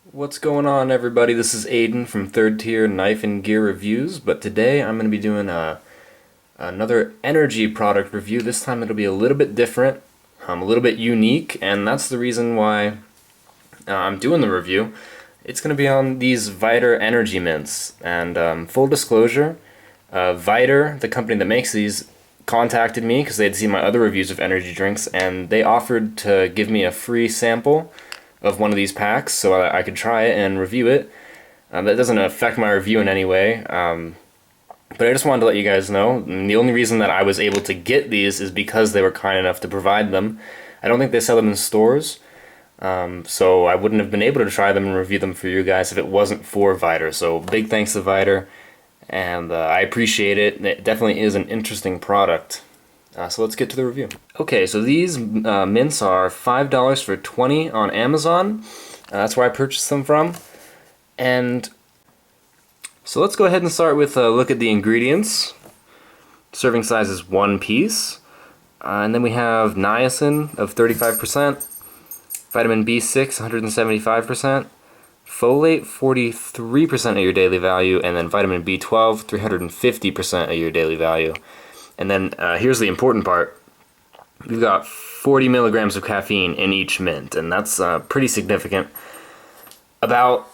What's going on, everybody? This is Aiden from Third Tier Knife and Gear Reviews, but today I'm going to be doing another energy product review. This time it'll be a little bit different, a little bit unique, and that's the reason why I'm doing the review. It's going to be on these Viter energy mints, and full disclosure, Viter, the company that makes these, contacted me because they'd seen my other reviews of energy drinks, and they offered to give me a free sample of one of these packs so I could try it and review it. That doesn't affect my review in any way, but I just wanted to let you guys know. And the only reason that I was able to get these is because they were kind enough to provide them. I don't think they sell them in stores, so I wouldn't have been able to try them and review them for you guys if it wasn't for Viter. So big thanks to Viter, and I appreciate it. It definitely is an interesting product. So let's get to the review. Okay, so these mints are $5 for 20 on Amazon. That's where I purchased them from. And so let's go ahead and start with a look at the ingredients. Serving size is 1 piece. And then we have niacin of 35%, vitamin B6 175%, folate 43% of your daily value, and then vitamin B12 350% of your daily value. And then here's the important part. We've got 40 milligrams of caffeine in each mint, and that's pretty significant. About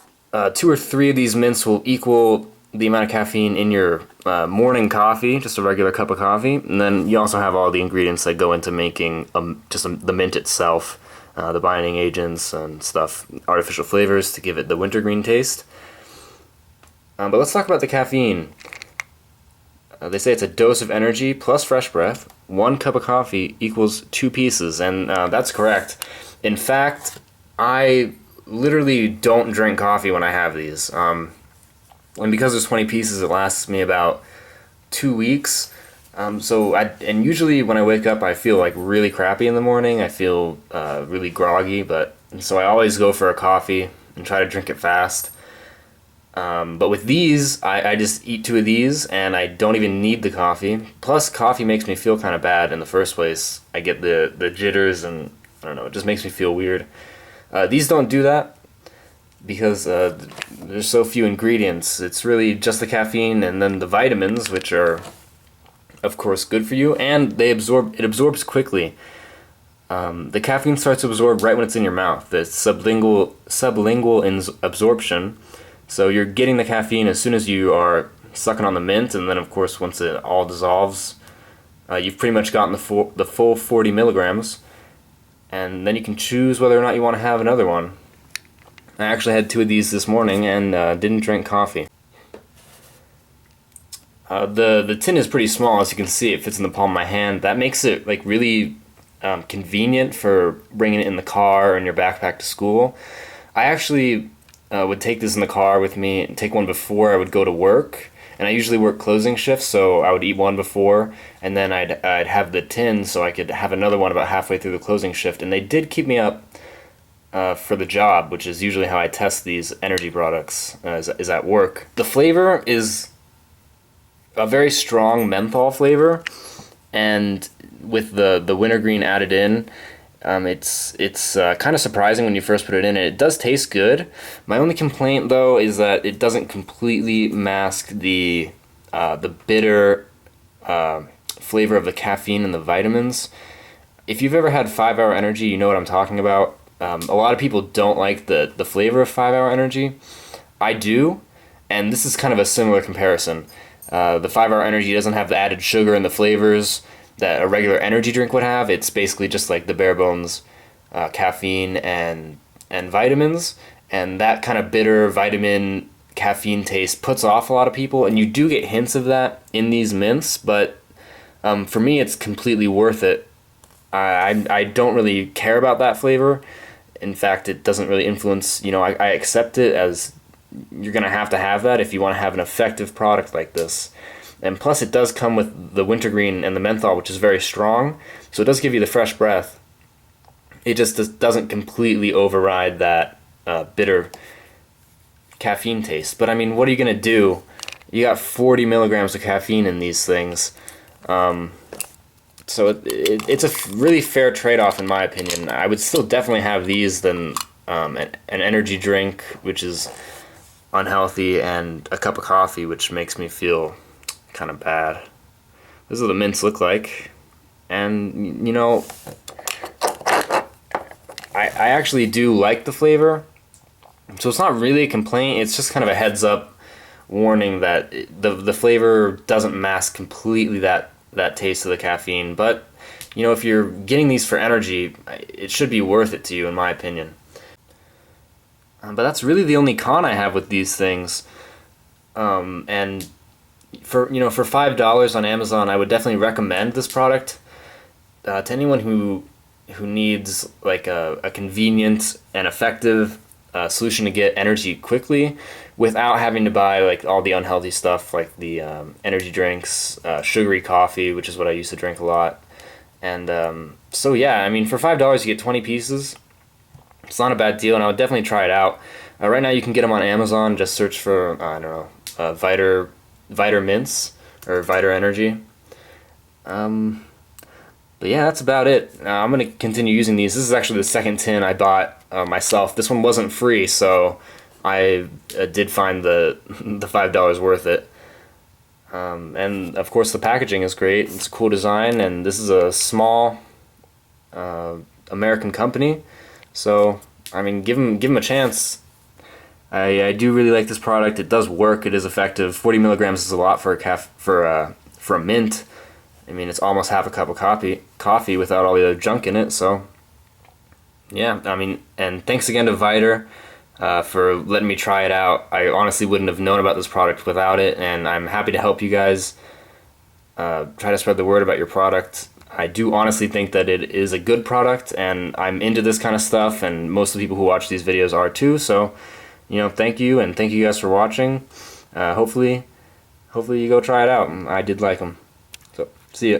2 or 3 of these mints will equal the amount of caffeine in your morning coffee, just a regular cup of coffee. And then you also have all the ingredients that go into making the mint itself, the binding agents and stuff, artificial flavors to give it the wintergreen taste. But let's talk about the caffeine. They say it's a dose of energy plus fresh breath. 1 cup of coffee equals 2 pieces, and that's correct. In fact, I literally don't drink coffee when I have these. And because there's 20 pieces, it lasts me about 2 weeks. And usually when I wake up, I feel like really crappy in the morning. I feel really groggy, so I always go for a coffee and try to drink it fast. But with these, I just eat 2 of these, and I don't even need the coffee. Plus, coffee makes me feel kind of bad in the first place. I get the jitters, and I don't know, it just makes me feel weird. These don't do that because there's so few ingredients. It's really just the caffeine and then the vitamins, which are, of course, good for you, and it absorbs quickly. The caffeine starts to absorb right when it's in your mouth. The sublingual absorption. So you're getting the caffeine as soon as you are sucking on the mint, and then of course once it all dissolves, you've pretty much gotten the full 40 milligrams, and then you can choose whether or not you want to have another one. I actually had 2 of these this morning and didn't drink coffee. The tin is pretty small, as you can see. It fits in the palm of my hand. That makes it like really convenient for bringing it in the car or in your backpack to school. I actually would take this in the car with me and take one before I would go to work, and I usually work closing shifts, so I would eat one before, and then I'd have the tin so I could have another one about halfway through the closing shift. And they did keep me up for the job, which is usually how I test these energy products, is at work. The flavor is a very strong menthol flavor, and with the wintergreen added in, it's kind of surprising when you first put it in. It does taste good. My only complaint, though, is that it doesn't completely mask the bitter flavor of the caffeine and the vitamins. If you've ever had 5 Hour Energy, you know what I'm talking about. A lot of people don't like the flavor of 5 Hour Energy. I do, and this is kind of a similar comparison. The 5 Hour Energy doesn't have the added sugar and the flavors that a regular energy drink would have. It's basically just like the bare bones caffeine and vitamins, and that kind of bitter vitamin caffeine taste puts off a lot of people, and you do get hints of that in these mints, but for me it's completely worth it. I don't really care about that flavor. In fact, it doesn't really influence, I accept it as you're going to have that if you want to have an effective product like this. And plus it does come with the wintergreen and the menthol, which is very strong, so it does give you the fresh breath. It just doesn't completely override that bitter caffeine taste. But I mean, what are you going to do? You got 40 milligrams of caffeine in these things. So it's a really fair trade-off in my opinion. I would still definitely have these than an energy drink, which is unhealthy, and a cup of coffee, which makes me feel kind of bad. This is what the mints look like, and you know, I actually do like the flavor, so it's not really a complaint. It's just kind of a heads up warning that the flavor doesn't mask completely that taste of the caffeine. But you know, if you're getting these for energy, it should be worth it to you, in my opinion. But that's really the only con I have with these things. And for $5 on Amazon, I would definitely recommend this product to anyone who needs like a convenient and effective solution to get energy quickly without having to buy like all the unhealthy stuff like the energy drinks, sugary coffee, which is what I used to drink a lot. And so yeah, I mean, for $5 you get 20 pieces. It's not a bad deal, and I would definitely try it out. Right now you can get them on Amazon. Just search for, I don't know, Viter MINTS or Viter Energy. But yeah, that's about it. I'm going to continue using these. This is actually the second tin I bought myself. This one wasn't free, so I did find the $5 worth it. And of course the packaging is great. It's a cool design, and this is a small American company. So, I mean, give them a chance. I do really like this product. It does work. It is effective. 40 milligrams is a lot for a mint. I mean, it's almost half a cup of coffee without all the other junk in it. So, yeah, I mean, and thanks again to Viter for letting me try it out. I honestly wouldn't have known about this product without it, and I'm happy to help you guys try to spread the word about your product. I do honestly think that it is a good product, and I'm into this kind of stuff, and most of the people who watch these videos are too. So, you know, thank you, and thank you guys for watching. Hopefully you go try it out. I did like them. So, see ya.